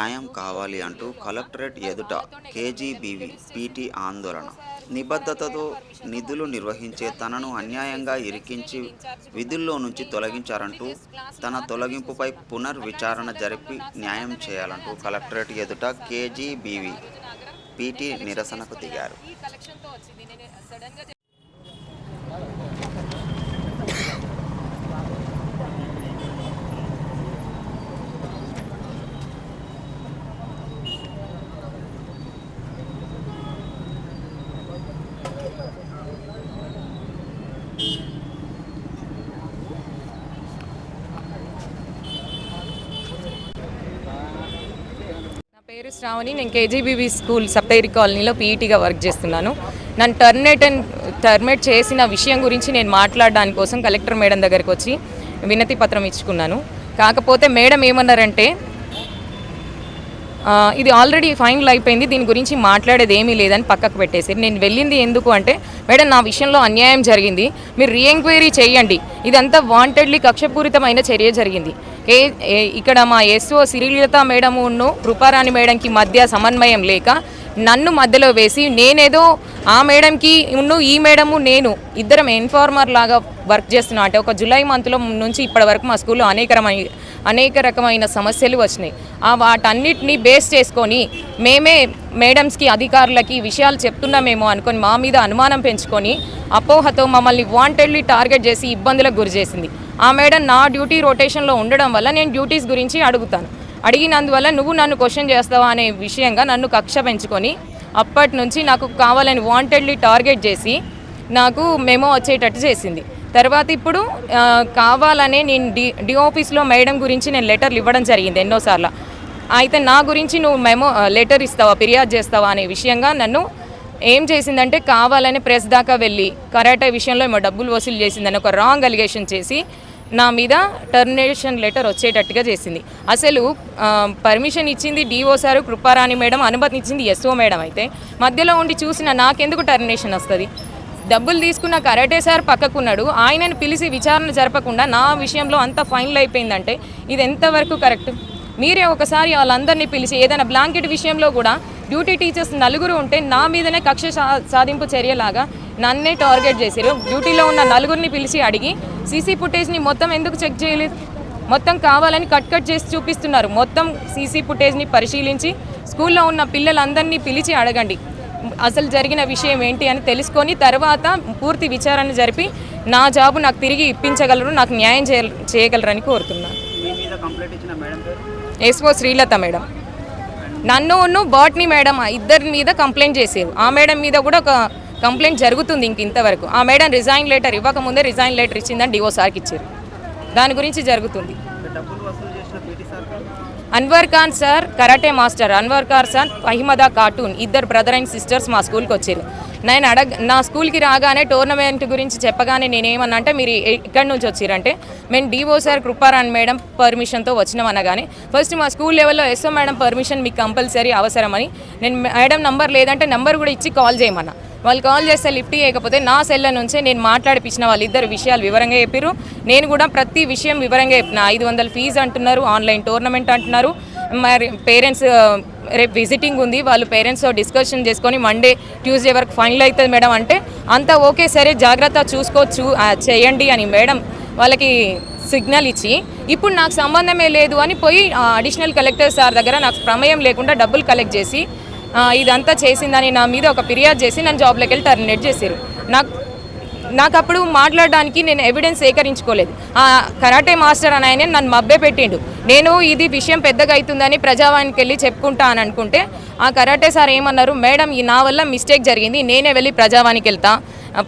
న్యాయం కావాలి అంటూ కలెక్టరేట్ ఎదుట కేజీబీవీ పీటీ ఆందోళన. నిబద్ధతతో నిధులు నిర్వహించే తనను అన్యాయంగా ఇరికించి విధుల్లో నుంచి తొలగించారంటూ తన తొలగింపుపై పునర్విచారణ జరిపి న్యాయం చేయాలంటూ కలెక్టరేట్ ఎదుట కేజీబీవీ పీటీ నిరసనకు దిగారు. పేరు శ్రావణి. నేను కేజీబీవీ స్కూల్ సప్తగిరి కాలనీలో పీఈటీగా వర్క్ చేస్తున్నాను. నన్ను టర్మినేట్ చేసిన విషయం గురించి నేను మాట్లాడడానికి కోసం కలెక్టర్ మేడం దగ్గరికి వచ్చి వినతి పత్రం ఇచ్చుకున్నాను. కాకపోతే మేడం ఏమన్నారంటే ఇది ఆల్రెడీ ఫైనల్ అయిపోయింది, దీని గురించి మాట్లాడేది ఏమీ లేదని పక్కకు పెట్టేసి నేను వెళ్ళింది ఎందుకు అంటే, మేడం నా విషయంలో అన్యాయం జరిగింది, మీరు రీఎంక్వైరీ చేయండి, ఇదంతా వాంటెడ్లీ కక్షపూరితమైన చర్య జరిగింది. ఇక్కడ మా ఎస్ఓ శ్రీలత మేడమును కృపారాణి మేడంకి మధ్య సమన్వయం లేక నన్ను మధ్యలో వేసి నేనేదో ఆ మేడంకి ఈ మేడము నేను ఇద్దరం ఇన్ఫార్మర్ లాగా వర్క్ చేస్తున్నా. అంటే ఒక జూలై మంత్లో నుంచి ఇప్పటి వరకు మా స్కూల్లో అనేక రకమైన సమస్యలు వచ్చినాయి. వాటన్నిటిని బేస్ చేసుకొని మేమే మేడమ్స్కి అధికారులకి విషయాలు చెప్తున్నామేమో అనుకొని మా మీద అనుమానం పెంచుకొని అపోహతో మమ్మల్ని వాంటెడ్లీ టార్గెట్ చేసి ఇబ్బందులకు గురి చేసింది. ఆ మేడం నా డ్యూటీ రొటేషన్లో ఉండడం వల్ల నేను డ్యూటీస్ గురించి అడిగినందువల్ల నువ్వు నన్ను క్వశ్చన్ చేస్తావా అనే విషయంగా నన్ను కక్ష పెంచుకొని అప్పటి నుంచి నాకు కావాలని వాంటెడ్లీ టార్గెట్ చేసి నాకు మెమో వచ్చేటట్టు చేసింది. తర్వాత ఇప్పుడు కావాలనే నేను డి ఆఫీస్లో మేడం గురించి నేను లెటర్లు ఇవ్వడం జరిగింది ఎన్నోసార్లు. అయితే నా గురించి నువ్వు మెమో లెటర్ ఇస్తావా, ఫిర్యాదు చేస్తావా అనే విషయంగా నన్ను ఏం చేసిందంటే కావాలని ప్రెస్ దాకా వెళ్ళి కరాటే విషయంలో ఏమో డబ్బులు వసూలు చేసిందని ఒక రాంగ్ అలిగేషన్ చేసి నా మీద టర్మినేషన్ లెటర్ వచ్చేటట్టుగా చేసింది. అసలు పర్మిషన్ ఇచ్చింది డిఓ సారు కృపారాణి మేడం, అనుమతి ఇచ్చింది ఎస్ఓ మేడం. అయితే మధ్యలో ఉండి చూసిన నాకెందుకు టర్మినేషన్ వస్తుంది? డబ్బులు తీసుకున్న కరాటే సార్ పక్కకున్నాడు, ఆయనను పిలిచి విచారణ జరపకుండా నా విషయంలో అంత ఫైనల్ అయిపోయిందంటే ఇది ఎంతవరకు కరెక్ట్? మీరే ఒకసారి వాళ్ళందరినీ పిలిచి ఏదైనా బ్లాంకెట్ విషయంలో కూడా డ్యూటీ టీచర్స్ 4 ఉంటే నా మీదనే కక్ష సాధింపు చర్యలాగా నన్నే టార్గెట్ చేశారు. డ్యూటీలో ఉన్న 4 పిలిచి అడిగి సీసీ ఫుటేజ్ని మొత్తం ఎందుకు చెక్ చేయలేదు? మొత్తం కావాలని కట్ చేసి చూపిస్తున్నారు. మొత్తం సీసీ ఫుటేజ్ని పరిశీలించి స్కూల్లో ఉన్న పిల్లలందరినీ పిలిచి అడగండి అసలు జరిగిన విషయం ఏంటి అని తెలుసుకొని తర్వాత పూర్తి విచారణ జరిపి నా జాబు నాకు తిరిగి ఇప్పించగలరు, నాకు న్యాయం చేయగలరని కోరుతున్నాను. ఎస్ఓ శ్రీలత మేడం, నన్ను బాట్నీ మేడం ఇద్దరి మీద కంప్లైంట్ చేసేది. ఆ మేడం మీద కూడా ఒక కంప్లైంట్ జరుగుతుంది ఇంతవరకు. ఆ మేడం రిజైన్ లెటర్ ఇవ్వకముందే రిజైన్ లెటర్ ఇచ్చిందని డిఓ సార్కి ఇచ్చారు. దాని గురించి జరుగుతుంది. Anwar Khan sir karate master, Anwar Khan sir అహ్మదా కార్టూన్, ఇద్దరు బ్రదర్ అండ్ సిస్టర్స్ మా స్కూల్కి వచ్చారు. నా స్కూల్కి రాగానే టోర్నమెంట్ గురించి చెప్పగానే నేనేమన్నా అంటే మీరు ఎక్కడి నుంచి వచ్చారంటే మేము డిఓ సార్ కృపారాణి మేడం పర్మిషన్తో వచ్చినాం అనగానే ఫస్ట్ మా స్కూల్ లెవెల్లో ఎస్ఓ మేడం పర్మిషన్ మీకు కంపల్సరీ అవసరమని నేను మేడం నంబర్ లేదంటే నంబర్ కూడా ఇచ్చి కాల్ చేయమన్నా. వాళ్ళు కాల్ చేస్తే లిఫ్ట్ చేయకపోతే నా సెల్ల నుంచే నేను మాట్లాడిపించిన వాళ్ళిద్దరు విషయాలు వివరంగా చెప్పారు. నేను కూడా ప్రతి విషయం వివరంగా చెప్పిన. 500 ఫీజు అంటున్నారు, ఆన్లైన్ టోర్నమెంట్ అంటున్నారు, మరి పేరెంట్స్ రేపు విజిటింగ్ ఉంది, వాళ్ళు పేరెంట్స్తో డిస్కషన్ చేసుకొని మండే ట్యూస్డే వరకు ఫైనల్ అవుతుంది మేడం అంటే అంతా ఓకే సరే జాగ్రత్త చూసుకోవచ్చు చేయండి అని మేడం వాళ్ళకి సిగ్నల్ ఇచ్చి ఇప్పుడు నాకు సంబంధమే లేదు అని పోయి అడిషనల్ కలెక్టర్ సార్ దగ్గర నాకు ప్రమేయం లేకుండా డబ్బులు కలెక్ట్ చేసి ఇదంతా చేసిందని నా మీద ఒక ఫిర్యాదు చేసి నన్ను జాబ్లోకి వెళ్ళి టర్మినేట్ చేశారు. నాకు అప్పుడు మాట్లాడడానికి నేను ఎవిడెన్స్ సేకరించుకోలేదు. కరాటే మాస్టర్ అని ఆయన నన్ను మబ్బే పెట్టిండు. నేను ఇది విషయం పెద్దగా అవుతుందని ప్రజావానికి వెళ్ళి చెప్పుకుంటా అని అనుకుంటే ఆ కరాటే సార్ ఏమన్నారు, మేడం నా వల్ల మిస్టేక్ జరిగింది, నేనే వెళ్ళి ప్రజావానికి వెళ్తా,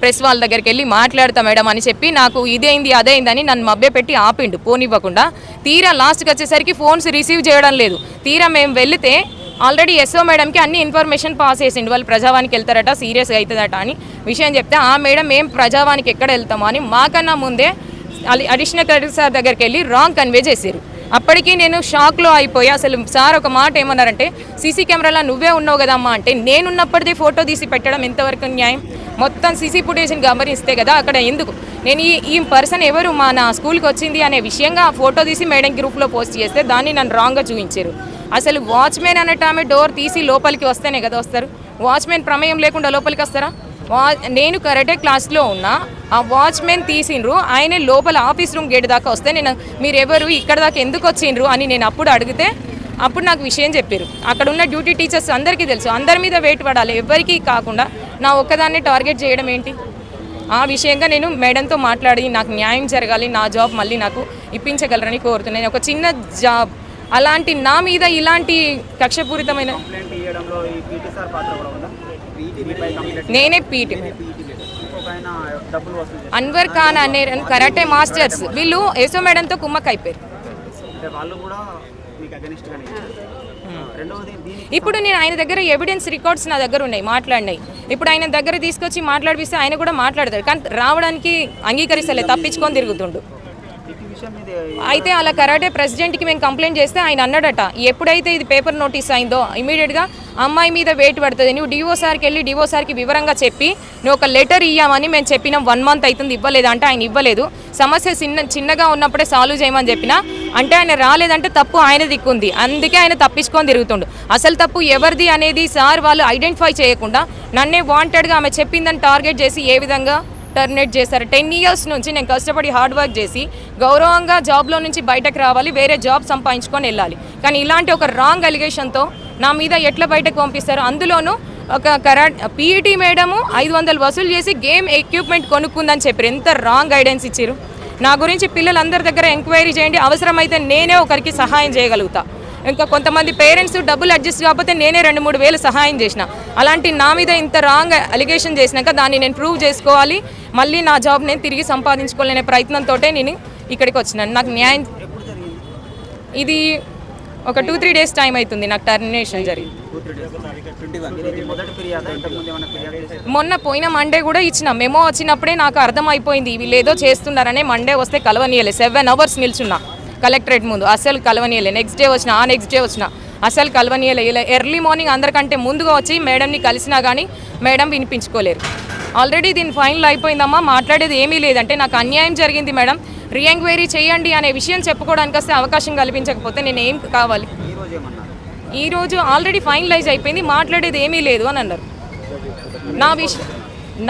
ప్రెస్ వాళ్ళ దగ్గరికి వెళ్ళి మాట్లాడతా మేడం అని చెప్పి నాకు ఇదేంది అదేందని నన్ను మబ్బే పెట్టి ఆపిండు పోనివ్వకుండా. తీరా లాస్ట్కి వచ్చేసరికి ఫోన్స్ రిసీవ్ చేయడం లేదు. తీరా మేము వెళితే ఆల్రెడీ ఎస్ఓ మేడంకి అన్ని ఇన్ఫర్మేషన్ పాస్ చేసిండు, వాళ్ళు ప్రజావానికి వెళ్తారట, సీరియస్గా అవుతుందట అని విషయం చెప్తే ఆ మేడం మేము ప్రజావానికి ఎక్కడ వెళ్తామో అని మాకన్నా ముందే అడిషనల్ కలెక్టర్ సార్ దగ్గరికి వెళ్ళి రాంగ్ కన్వే చేశారు. అప్పటికి నేను షాక్లో అయిపోయి అసలు సార్ ఒక మాట ఏమన్నారంటే సీసీ కెమెరాలో నువ్వే ఉన్నావు కదమ్మా అంటే నేనున్నప్పటిదే ఫోటో తీసి పెట్టడం ఎంతవరకు న్యాయం? మొత్తం సీసీ ఫుటేజ్ని గమనిస్తే కదా అక్కడ ఎందుకు నేను ఈ పర్సన్ ఎవరు నా స్కూల్కి వచ్చింది అనే విషయంగా ఫోటో తీసి మేడం గ్రూప్లో పోస్ట్ చేస్తే దాన్ని నన్ను రాంగ్గా చూపించారు. అసలు వాచ్మెన్ అన్నట్టు ఆమె డోర్ తీసి లోపలికి వస్తేనే కదా వస్తారు. వాచ్మెన్ ప్రమేయం లేకుండా లోపలికి వస్తారా? నేను కరాటే క్లాస్లో ఉన్నా, ఆ వాచ్మెన్ తీసిండ్రు, ఆయనే లోపల ఆఫీస్ రూమ్ గేట్ దాకా వస్తే నేను మీరు ఎవరు ఇక్కడ దాకా ఎందుకు వచ్చిండ్రు అని నేను అప్పుడు అడిగితే అప్పుడు నాకు విషయం చెప్పారు. అక్కడ ఉన్న డ్యూటీ టీచర్స్ అందరికీ తెలుసు, అందరి మీద వెయిట్ పడాలి, ఎవరికి కాకుండా నా ఒక్కదాన్ని టార్గెట్ చేయడం ఏంటి? ఆ విషయంగా నేను మేడంతో మాట్లాడి నాకు న్యాయం జరగాలి, నా జాబ్ మళ్ళీ నాకు ఇప్పించగలరని కోరుతున్నాను. ఒక చిన్న జాబ్ అలాంటి నా మీద ఇలాంటి కక్షపూరితమైన నేనే పీటీ అన్వర్ ఖాన్ అనే కరాటే మాస్టర్స్ వీళ్ళు యశో మేడంతో కుమ్మక్ అయిపోయారు. ఇప్పుడు నేను ఆయన దగ్గర ఎవిడెన్స్ రికార్డ్స్ నా దగ్గర ఉన్నాయి, మాట్లాడినాయి. ఇప్పుడు ఆయన దగ్గర తీసుకొచ్చి మాట్లాడిపిస్తే ఆయన కూడా మాట్లాడతాడు, కానీ రావడానికి అంగీకరిస్తలే, తప్పించుకొని తిరుగుతుండు. అయితే అలా కరాటే ప్రెసిడెంట్కి మేము కంప్లైంట్ చేస్తే ఆయన అన్నాడట, ఎప్పుడైతే ఇది పేపర్ నోటీస్ అయిందో ఇమీడియట్గా అమ్మాయి మీద వెయిట్ పడుతుంది, నువ్వు డిఓ సార్కి వెళ్ళి డిఓ సార్కి వివరంగా చెప్పి నువ్వు ఒక లెటర్ ఇవ్వమని మేము చెప్పినాం. 1 month అవుతుంది, ఇవ్వలేదు అంటే ఆయన ఇవ్వలేదు. సమస్య చిన్నగా ఉన్నప్పుడే సాల్వ్ చేయమని చెప్పినా అంటే ఆయన రాలేదంటే తప్పు ఆయన దిక్కుంది, అందుకే ఆయన తప్పించుకొని తిరుగుతుండు. అసలు తప్పు ఎవరిది అనేది సార్ వాళ్ళు ఐడెంటిఫై చేయకుండా నన్నే వాంటెడ్గా ఆమె చెప్పిందని టార్గెట్ చేసి ఏ విధంగా టర్మినేట్ చేశారు. 10 years నుంచి నేను కష్టపడి హార్డ్ వర్క్ చేసి గౌరవంగా జాబ్లో నుంచి బయటకు రావాలి, వేరే జాబ్ సంపాదించుకొని వెళ్ళాలి. కానీ ఇలాంటి ఒక రాంగ్ అలిగేషన్తో నా మీద ఎట్లా బయటకు పంపిస్తారు? అందులోనూ ఒక పీఈటీ మేడము 500 వసూలు చేసి గేమ్ ఎక్విప్మెంట్ కొనుక్కుందని చెప్పారు. ఎంత రాంగ్ గైడెన్స్ ఇచ్చారు. నా గురించి పిల్లలందరి దగ్గర ఎంక్వైరీ చేయండి, అవసరమైతే నేనే ఒకరికి సహాయం చేయగలుగుతా. ఇంకా కొంతమంది పేరెంట్స్ డబ్బులు అడ్జస్ట్ కాకపోతే నేనే 2-3 వేలు సహాయం చేసిన. అలాంటి నా మీద ఇంత రాంగ్ అలిగేషన్ చేసినాక దాన్ని నేను ప్రూవ్ చేసుకోవాలి, మళ్ళీ నా జాబ్ నేను తిరిగి సంపాదించుకోవాలనే ప్రయత్నంతో నేను ఇక్కడికి వచ్చినాను. నాకు న్యాయం ఇది ఒక 2-3 days టైం అవుతుంది నాకు టర్మినేషన్ జరిగింది. మొన్న పోయిన మండే కూడా ఇచ్చిన మెమో వచ్చినప్పుడే నాకు అర్థమైపోయింది వీళ్ళు ఏదో చేస్తున్నారనే. మండే వస్తే కలవనీయలే, 7 hours నిల్చున్నా కలెక్టరేట్ ముందు, అసలు కలవనీయలే. నెక్స్ట్ డే వచ్చిన అసలు కలవనీయలే. ఇలా ఎర్లీ మార్నింగ్ అందరికంటే ముందుగా వచ్చి మేడంని కలిసినా కానీ మేడం వినిపించుకోలేరు. ఆల్రెడీ దీని ఫైనల్ అయిపోయిందమ్మా, మాట్లాడేది ఏమీ లేదంటే నాకు అన్యాయం జరిగింది మేడం, రీఎంక్వైరీ చేయండి అనే విషయం చెప్పుకోవడానికి వస్తే అవకాశం కల్పించకపోతే నేను ఏం కావాలి? ఈరోజు ఆల్రెడీ ఫైనలైజ్ అయిపోయింది, మాట్లాడేది ఏమీ లేదు అని అన్నారు.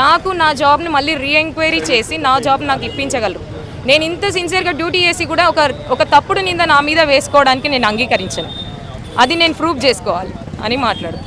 నాకు నా జాబ్ని మళ్ళీ రీఎంక్వైరీ చేసి నా జాబ్ నాకు ఇప్పించగలరు. నేను ఇంత సిన్సియర్గా డ్యూటీ చేసి కూడా ఒక తప్పుడు నింద నా మీద వేసుకోవడానికి నేను అంగీకరించాను. అది నేను ప్రూవ్ చేసుకోవాలి అని మాట్లాడు.